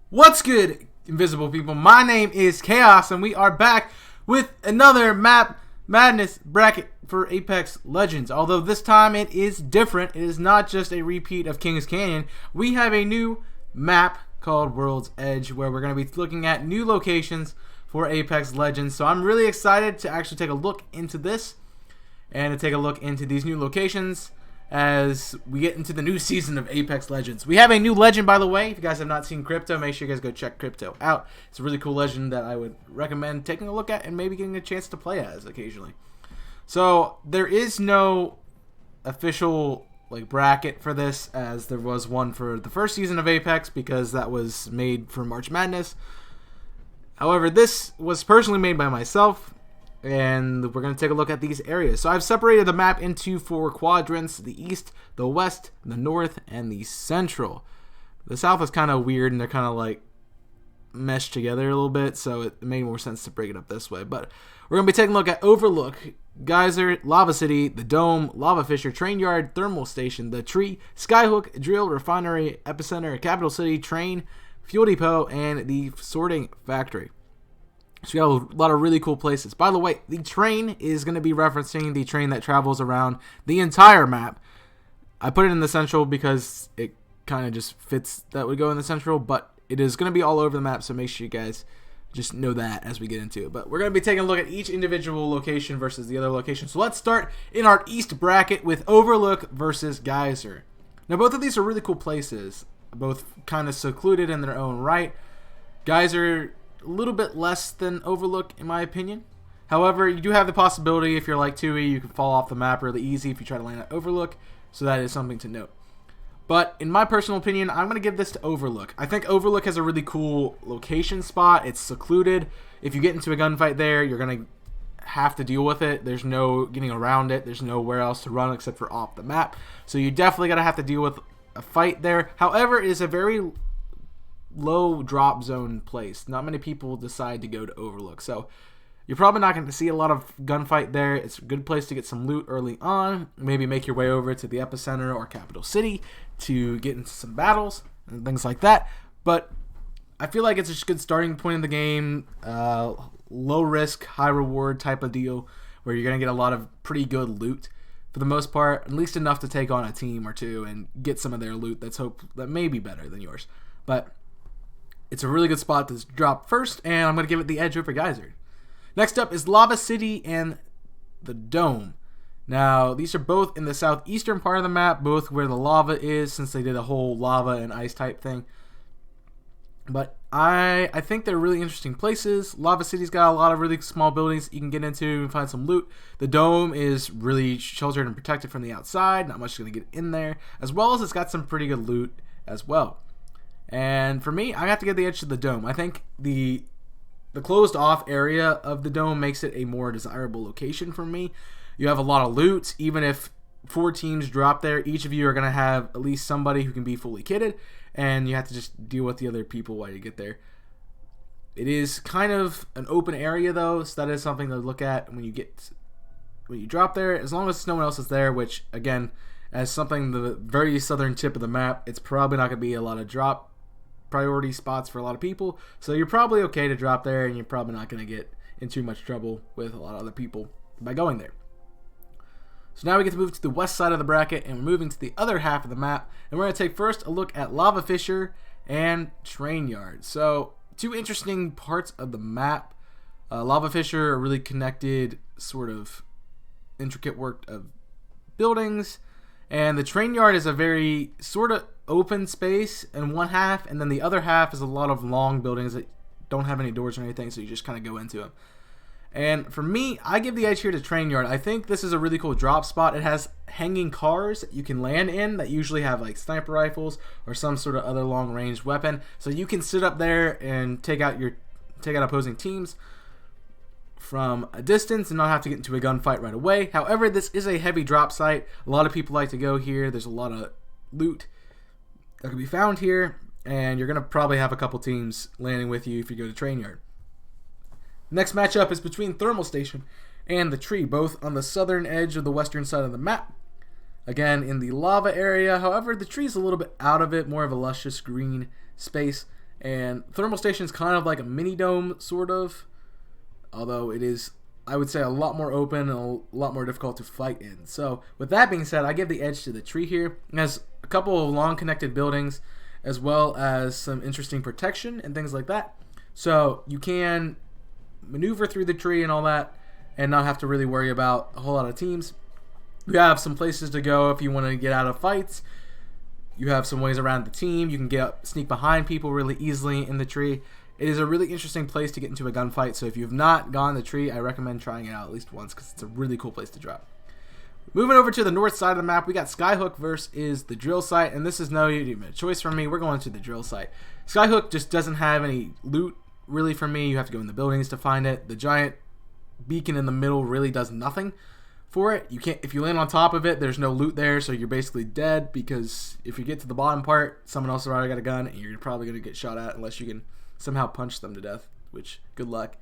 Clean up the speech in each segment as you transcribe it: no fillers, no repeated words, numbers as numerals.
What's good, invisible people? My name is Chaos, and we are back with another map madness bracket for Apex Legends. Although this time it is different. It is not just a repeat of Kings Canyon. We have a new map called World's Edge, where we're going to be looking at new locations for Apex Legends. So I'm really excited to actually take a look into this and to take a look into these new locations as we get into the new season of Apex Legends. We have a new legend, by the way. If you guys have not seen Crypto, make sure you guys go check Crypto out. It's a really cool legend that I would recommend taking a look at and maybe getting a chance to play as occasionally. So there is no official bracket for this, as there was one for the first season of Apex because that was made for March Madness. However, this was personally made by myself, and we're going to take a look at these areas. So I've separated the map into 4 quadrants: the east, the west, the north, and the central. The south is kind of weird, and they're kind of meshed together a little bit, so it made more sense to break it up this way. But we're going to be taking a look at Overlook, Geyser, Lava City, the Dome, Lava Fisher, Train Yard, Thermal Station, the Tree, Skyhook, Drill, Refinery, Epicenter, Capital City, Train, Fuel Depot, and the Sorting Factory. So we got a lot of really cool places. By the way, the train is going to be referencing the train that travels around the entire map. I put it in the central because it kind of just fits that would go in the central, but it is going to be all over the map, so make sure you guys just know that as we get into it. But we're going to be taking a look at each individual location versus the other location. So let's start in our east bracket with Overlook versus Geyser. Now, both of these are really cool places, both kind of secluded in their own right. Geyser, a little bit less than Overlook in my opinion. However, you do have the possibility, if you're like Tui, you can fall off the map really easy if you try to land at Overlook, so that is something to note. But in my personal opinion, I'm going to give this to Overlook. I think Overlook has a really cool location spot. It's secluded. If you get into a gunfight there, you're going to have to deal with it. There's no getting around it. There's nowhere else to run except for off the map. So you definitely got to have to deal with a fight there. However, it is a very low drop zone place. Not many people decide to go to Overlook, so you're probably not going to see a lot of gunfight there. It's a good place to get some loot early on, maybe make your way over to the Epicenter or Capital City to get into some battles and things like that. But I feel like it's a good starting point in the game, low risk, high reward type of deal, where you're going to get a lot of pretty good loot for the most part, at least enough to take on a team or two and get some of their loot that may be better than yours. But it's a really good spot to drop first, and I'm going to give it the edge over Geyser. Next up is Lava City and the Dome. Now, these are both in the southeastern part of the map, both where the lava is, since they did a whole lava and ice type thing. But I think they're really interesting places. Lava City's got a lot of really small buildings you can get into and find some loot. The Dome is really sheltered and protected from the outside. Not much is going to get in there. As well as it's got some pretty good loot as well. And for me, I have to give the edge to the Dome. I think the closed off area of the Dome makes it a more desirable location for me. You have a lot of loot. Even if 4 teams drop there, each of you are going to have at least somebody who can be fully kitted, and you have to just deal with the other people while you get there. It is kind of an open area though, so that is something to look at when you drop there, as long as no one else is there, which again, as something the very southern tip of the map, it's probably not going to be a lot of drop priority spots for a lot of people, so you're probably okay to drop there, and you're probably not going to get in too much trouble with a lot of other people by going there. So now we get to move to the west side of the bracket, and we're moving to the other half of the map, and we're going to take first a look at Lava Fisher and Train Yard. So 2 interesting parts of the map. Lava Fisher, a really connected, sort of intricate work of buildings, and the Train Yard is a very sort of open space in one half, and then the other half is a lot of long buildings that don't have any doors or anything, so you just kind of go into them. And for me, I give the edge here to Train Yard. I think this is a really cool drop spot. It has hanging cars that you can land in that usually have sniper rifles or some sort of other long range weapon, so you can sit up there and take out opposing teams from a distance and not have to get into a gunfight right away. However, this is a heavy drop site. A lot of people like to go here. There's a lot of loot that can be found here, and you're going to probably have a couple teams landing with you if you go to Train Yard. Next matchup is between Thermal Station and the Tree, both on the southern edge of the western side of the map. Again, in the lava area. However, the Tree is a little bit out of it, more of a luscious green space. And Thermal Station is kind of like a mini dome, sort of. Although it is, I would say, a lot more open and a lot more difficult to fight in. So, with that being said, I give the edge to the tree here. It has a couple of long connected buildings, as well as some interesting protection and things like that. So, you can maneuver through the tree and all that, and not have to really worry about a whole lot of teams. You have some places to go if you want to get out of fights. You have some ways around the team. You can sneak behind people really easily in the tree. It is a really interesting place to get into a gunfight, so if you have not gone the tree, I recommend trying it out at least once because it's a really cool place to drop. Moving over to the north side of the map, we got Skyhook versus the drill site, and this is no even a choice for me. We're going to the drill site. Skyhook just doesn't have any loot really for me. You have to go in the buildings to find it. The giant beacon in the middle really does nothing for it. You can't, if you land on top of it, there's no loot there, so you're basically dead, because if you get to the bottom part, someone else has already got a gun, and you're probably going to get shot at unless you can somehow punch them to death, which, good luck.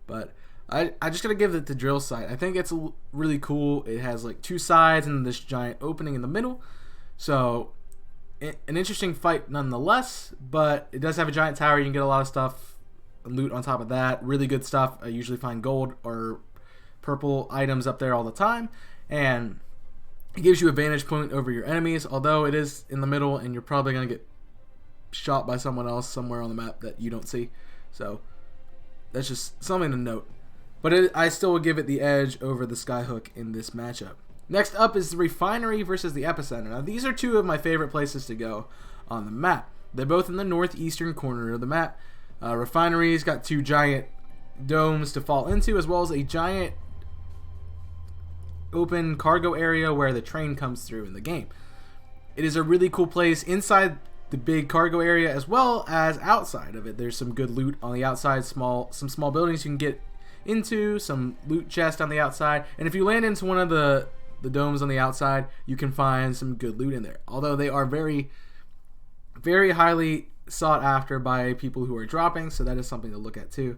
But I just got to give it the drill site. I think it's really cool. It has like two sides and this giant opening in the middle, so an interesting fight nonetheless, but it does have a giant tower. You can get a lot of stuff and loot on top of that. Really good stuff. I usually find gold or purple items up there all the time, and it gives you a vantage point over your enemies, although it is in the middle and you're probably going to get shot by someone else somewhere on the map that you don't see. So that's just something to note. But I still would give it the edge over the Skyhook in this matchup. Next up is the Refinery versus the Epicenter. Now these are two of my favorite places to go on the map. They're both in the northeastern corner of the map. Refinery's got two giant domes to fall into, as well as a giant open cargo area where the train comes through in the game. It is a really cool place inside the big cargo area as well as outside of it. There's some good loot on the outside, some small buildings you can get into, some loot chest on the outside, and if you land into one of the domes on the outside, you can find some good loot in there. Although they are very, very highly sought after by people who are dropping, so that is something to look at too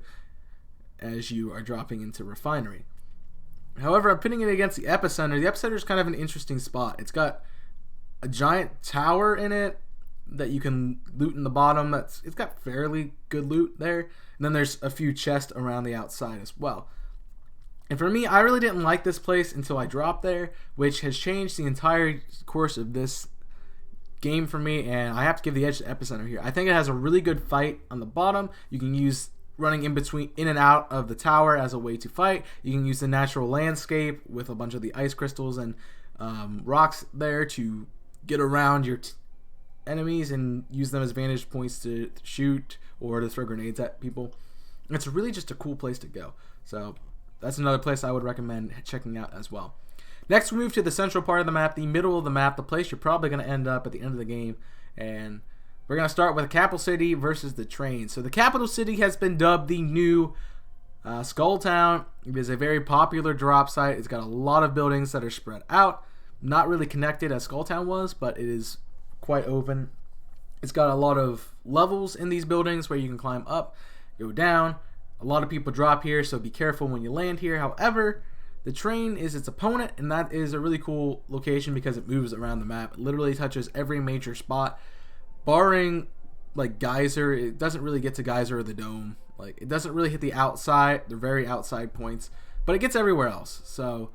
as you are dropping into Refinery. However, I'm putting it against the Epicenter. The Epicenter is kind of an interesting spot. It's got a giant tower in it that you can loot in the bottom. It's got fairly good loot there. And then there's a few chests around the outside as well. And for me, I really didn't like this place until I dropped there, which has changed the entire course of this game for me, and I have to give the edge to Epicenter here. I think it has a really good fight on the bottom. You can use running in and out of the tower as a way to fight. You can use the natural landscape with a bunch of the ice crystals and rocks there to get around your enemies and use them as vantage points to shoot or to throw grenades at people. It's really just a cool place to go. So that's another place I would recommend checking out as well. Next, we move to the central part of the map, the middle of the map, the place you're probably going to end up at the end of the game. And we're going to start with the Capital City versus the train. So the Capital City has been dubbed the new Skull Town. It is a very popular drop site. It's got a lot of buildings that are spread out. Not really connected as Skull Town was, but it is quite open. It's got a lot of levels in these buildings where you can climb up, go down. A lot of people drop here, so be careful when you land here. However, the train is its opponent, and that is a really cool location because it moves around the map. It literally touches every major spot, barring like Geyser. It doesn't really get to Geyser or the Dome. Like, it doesn't really hit the outside, the very outside points, but it gets everywhere else. So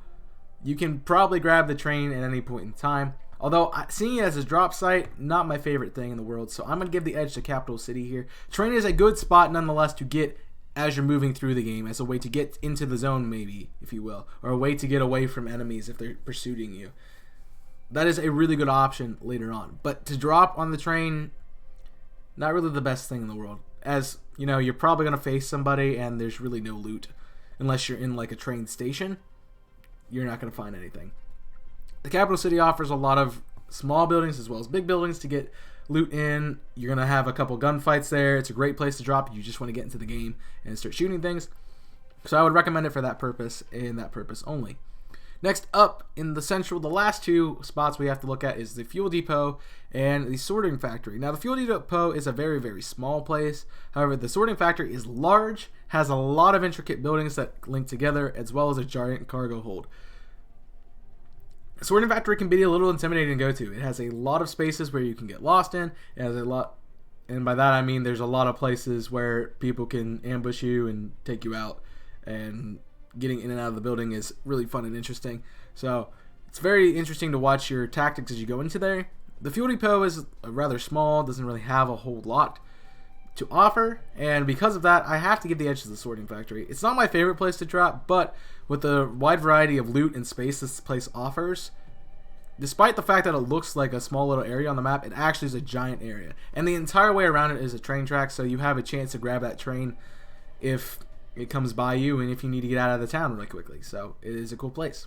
you can probably grab the train at any point in time. Although, seeing it as a drop site, not my favorite thing in the world. So I'm going to give the edge to Capital City here. Train is a good spot nonetheless to get as you're moving through the game, as a way to get into the zone, maybe, if you will, or a way to get away from enemies if they're pursuing you. That is a really good option later on. But to drop on the train, not really the best thing in the world. As, you know, you're probably going to face somebody and there's really no loot. Unless you're in like a train station, you're not going to find anything. The Capital City offers a lot of small buildings as well as big buildings to get loot in. You're going to have a couple gunfights there. It's a great place to drop. You just want to get into the game and start shooting things. So I would recommend it for that purpose and that purpose only. Next up in the central, the last two spots we have to look at is the Fuel Depot and the Sorting Factory. Now the Fuel Depot is a very, very small place. However, the Sorting Factory is large, has a lot of intricate buildings that link together, as well as a giant cargo hold. Sorting Factory can be a little intimidating to go to. It has a lot of spaces where you can get lost in. It has a lot And by that I mean there's a lot of places where people can ambush you and take you out, and getting in and out of the building is really fun and interesting. So it's very interesting to watch your tactics as you go into there. The fuel depot is rather small, doesn't really have a whole lot to offer, and because of that I have to give the edge to the sorting factory. It's not my favorite place to drop, but with the wide variety of loot and space this place offers, despite the fact that it looks like a small little area on the map, it actually is a giant area, and the entire way around it is a train track, so you have a chance to grab that train if it comes by you and if you need to get out of the town really quickly. So it is a cool place.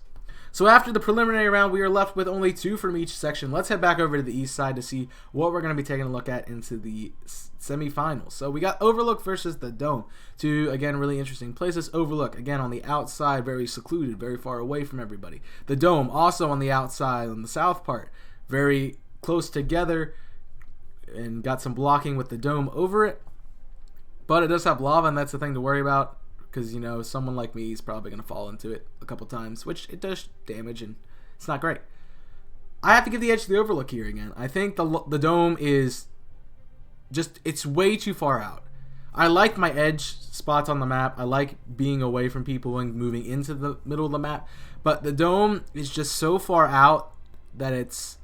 So after the preliminary round, we are left with only 2 from each section. Let's head back over to the east side to see what we're going to be taking a look at into the semifinals. So we got Overlook versus the Dome. 2, again, really interesting places. Overlook, again, on the outside, very secluded, very far away from everybody. The Dome, also on the outside, on the south part, very close together, and got some blocking with the Dome over it. But it does have lava, and that's the thing to worry about, because, you know, someone like me is probably going to fall into it a couple times, which it does damage, and it's not great. I have to give the edge to the Overlook here again. I think the Dome is just, it's way too far out. I like my edge spots on the map. I like being away from people and moving into the middle of the map, but the Dome is just so far out that it's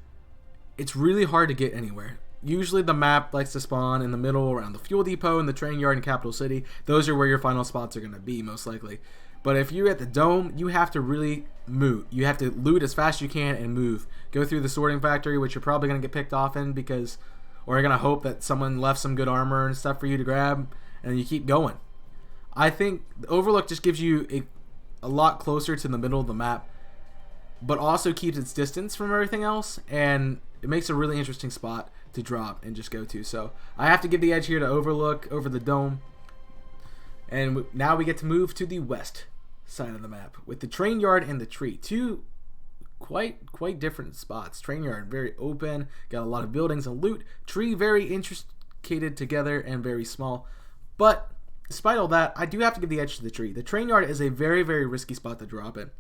really hard to get anywhere. Usually the map likes to spawn in the middle around the fuel depot and the train yard in Capital City. Those are where your final spots are going to be, most likely. But if you're at the Dome, you have to really move. You have to loot as fast as you can and move. Go through the sorting factory, which you're probably going to get picked off in, because, or you're going to hope that someone left some good armor and stuff for you to grab, and you keep going. I think the Overlook just gives you a lot closer to the middle of the map, but also keeps its distance from everything else, and it makes a really interesting spot to drop and just go to. So I have to give the edge here to Overlook over the Dome. And now we get to move to the west side of the map with the train yard and the tree. 2 quite different spots. Train yard very open, got a lot of buildings and loot. Tree very intricated together and very small. But despite all that, I do have to give the edge to the tree. The train yard is a very, very risky spot to drop in.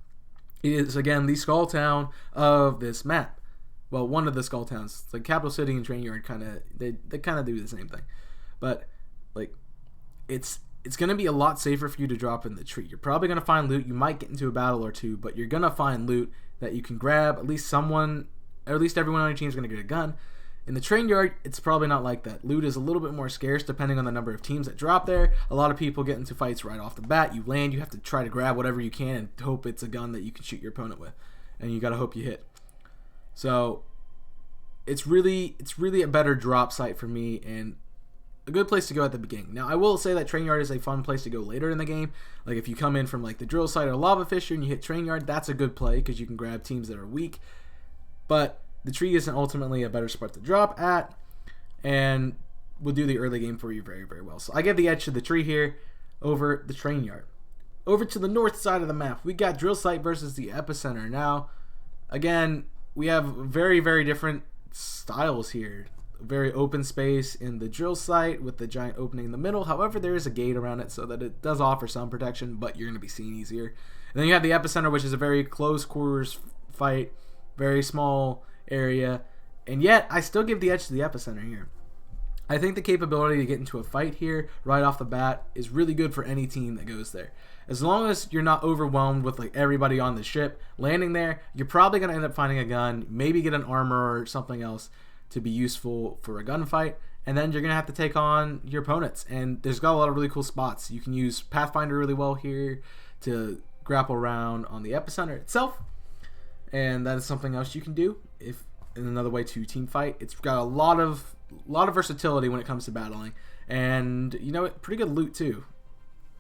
It is, again, the skull town of this map. Well, one of the skull towns. Like Capital City and Train Yard they kind of do the same thing. But like it's going to be a lot safer for you to drop in the tree. You're probably going to find loot. You might get into a battle or two, but you're going to find loot that you can grab. At least someone, or at least everyone on your team is going to get a gun. In the train yard, it's probably not like that. Loot is a little bit more scarce depending on the number of teams that drop there. A lot of people get into fights right off the bat. You land, you have to try to grab whatever you can and hope it's a gun that you can shoot your opponent with. And you got to hope you hit. So it's really a better drop site for me and a good place to go at the beginning. Now I will say that Train Yard is a fun place to go later in the game. Like if you come in from like the drill site or lava fisher and you hit Train Yard, that's a good play because you can grab teams that are weak. But the tree isn't ultimately a better spot to drop at, and will do the early game for you very, very well. So I give the edge to the tree here over the Train Yard. Over to the north side of the map, we got drill site versus the epicenter. Now, again, we have very, very different styles here. Very open space in the drill site with the giant opening in the middle. However, there is a gate around it so that it does offer some protection, but you're going to be seen easier. And then you have the epicenter, which is a very close quarters fight, very small area, and yet I still give the edge to the epicenter here. I think the capability to get into a fight here right off the bat is really good for any team that goes there. As long as you're not overwhelmed with like everybody on the ship landing there, you're probably going to end up finding a gun, maybe get an armor or something else to be useful for a gunfight, and then you're going to have to take on your opponents. And there's got a lot of really cool spots. You can use Pathfinder really well here to grapple around on the epicenter itself, and that is something else you can do if in another way to team fight. It's got a lot of versatility when it comes to battling, and you know, pretty good loot too.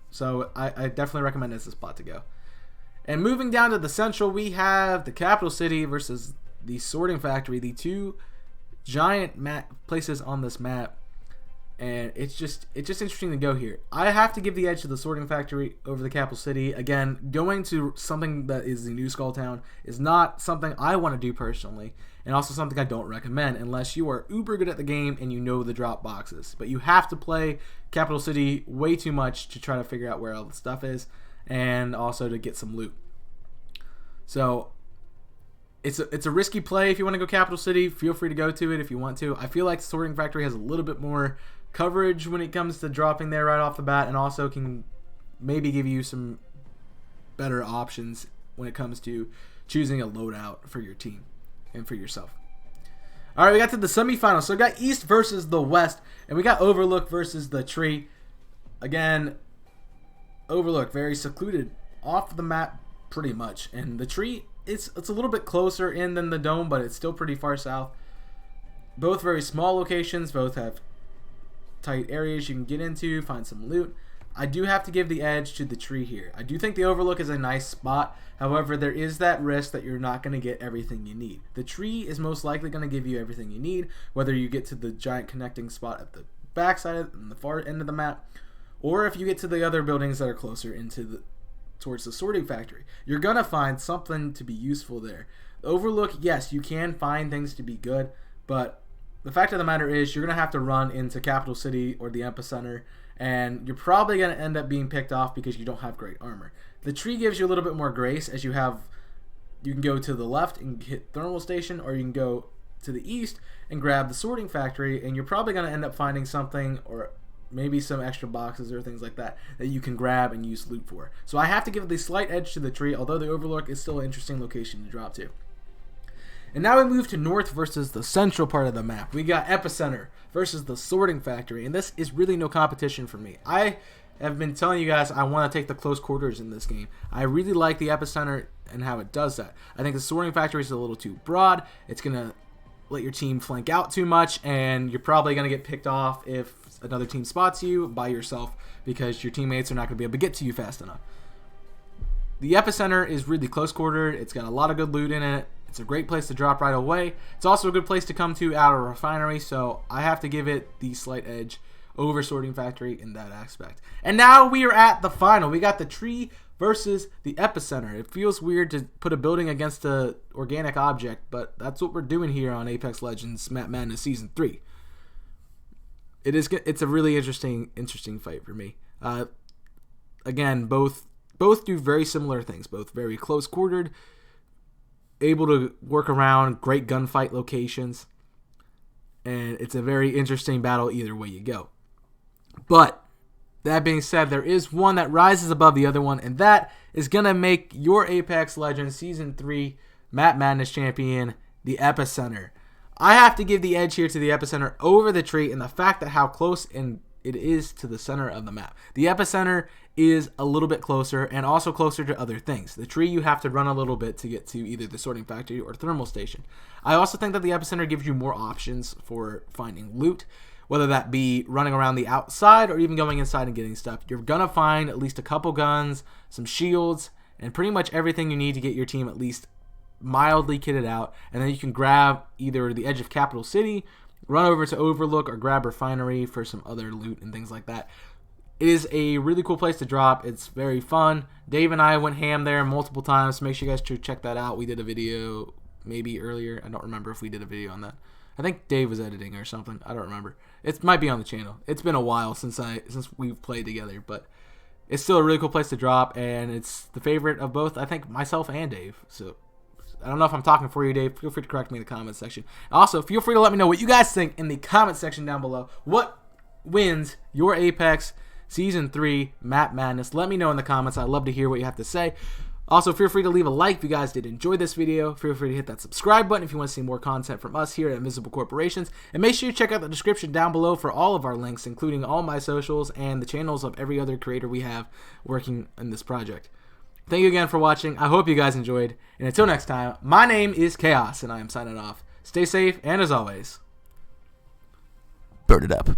So I definitely recommend this spot to go. And moving down to the central, we have the Capital City versus the Sorting Factory, the two giant places on this map, and it's just interesting to go here. I have to give the edge to the Sorting Factory over the Capital City. Again, going to something that is the new Skull Town is not something I want to do personally, and also something I don't recommend unless you are uber good at the game and you know the drop boxes. But you have to play Capital City way too much to try to figure out where all the stuff is, and also to get some loot. So It's a risky play if you want to go Capital City. Feel free to go to it if you want to. I feel like Sorting Factory has a little bit more coverage when it comes to dropping there right off the bat, and also can maybe give you some better options when it comes to choosing a loadout for your team and for yourself. All right, we got to the semifinals. So we got East versus the West, and we got Overlook versus the Tree. Again, Overlook, very secluded off the map pretty much. And the Tree, it's a little bit closer in than the Dome, but it's still pretty far south. Both very small locations. Both have tight areas you can get into, find some loot. I do have to give the edge to the Tree here. I do think the Overlook is a nice spot. However, there is that risk that you're not going to get everything you need. The Tree is most likely going to give you everything you need, whether you get to the giant connecting spot at the backside and the far end of the map, or if you get to the other buildings that are closer towards the Sorting Factory. You're going to find something to be useful there. The Overlook, yes, you can find things to be good, but the fact of the matter is you're going to have to run into Capital City or the Epicenter, and you're probably going to end up being picked off because you don't have great armor. The Tree gives you a little bit more grace, as you can go to the left and hit Thermal Station, or you can go to the east and grab the Sorting Factory, and you're probably going to end up finding something, or maybe some extra boxes or things like that you can grab and use loot for. So I have to give the slight edge to the Tree, although the Overlook is still an interesting location to drop to. And now we move to north versus the central part of the map. We got Epicenter versus the Sorting Factory, and this is really no competition for me. I have been telling you guys I want to take the close quarters in this game. I really like the Epicenter and how it does that. I think the Sorting Factory is a little too broad. It's going to let your team flank out too much, and you're probably going to get picked off if another team spots you by yourself because your teammates are not going to be able to get to you fast enough. The Epicenter is really close quartered. It's got a lot of good loot in it. It's a great place to drop right away. It's also a good place to come to out of a refinery, so I have to give it the slight edge over Sorting Factory in that aspect. And now we are at the final. We got the Tree versus the Epicenter. It feels weird to put a building against an organic object, but that's what we're doing here on Apex Legends Map Madness Season 3. It's a really interesting fight for me. Again, both do very similar things. Both very close quartered, able to work around great gunfight locations, and it's a very interesting battle either way you go. But that being said, there is one that rises above the other one, and that is going to make your Apex Legends Season 3 Map Madness champion, the Epicenter. I have to give the edge here to the Epicenter over the Tree, and the fact that how close it is to the center of the map. The Epicenter is a little bit closer and also closer to other things. The Tree, you have to run a little bit to get to either the Sorting Factory or Thermal Station. I also think that the Epicenter gives you more options for finding loot, whether that be running around the outside or even going inside and getting stuff. You're going to find at least a couple guns, some shields, and pretty much everything you need to get your team at least mildly kitted out, and then you can grab either the edge of Capital City, run over to Overlook, or grab Refinery for some other loot and things like that. It is a really cool place to drop. It's very fun. Dave and I went ham there multiple times, so make sure you guys check that out. We did a video maybe earlier. I don't remember if we did a video on that. I think Dave was editing or something. I don't remember. It might be on the channel. It's been a while since we've played together, but it's still a really cool place to drop, and it's the favorite of both, I think, myself and Dave. So I don't know if I'm talking for you, Dave. Feel free to correct me in the comments section. Also, feel free to let me know what you guys think in the comments section down below. What wins your Apex Season 3 Map Madness? Let me know in the comments. I'd love to hear what you have to say. Also, feel free to leave a like if you guys did enjoy this video. Feel free to hit that subscribe button if you want to see more content from us here at Invisible Corporations. And make sure you check out the description down below for all of our links, including all my socials and the channels of every other creator we have working in this project. Thank you again for watching. I hope you guys enjoyed. And until next time, my name is Chaos, and I am signing off. Stay safe, and as always, burn it up.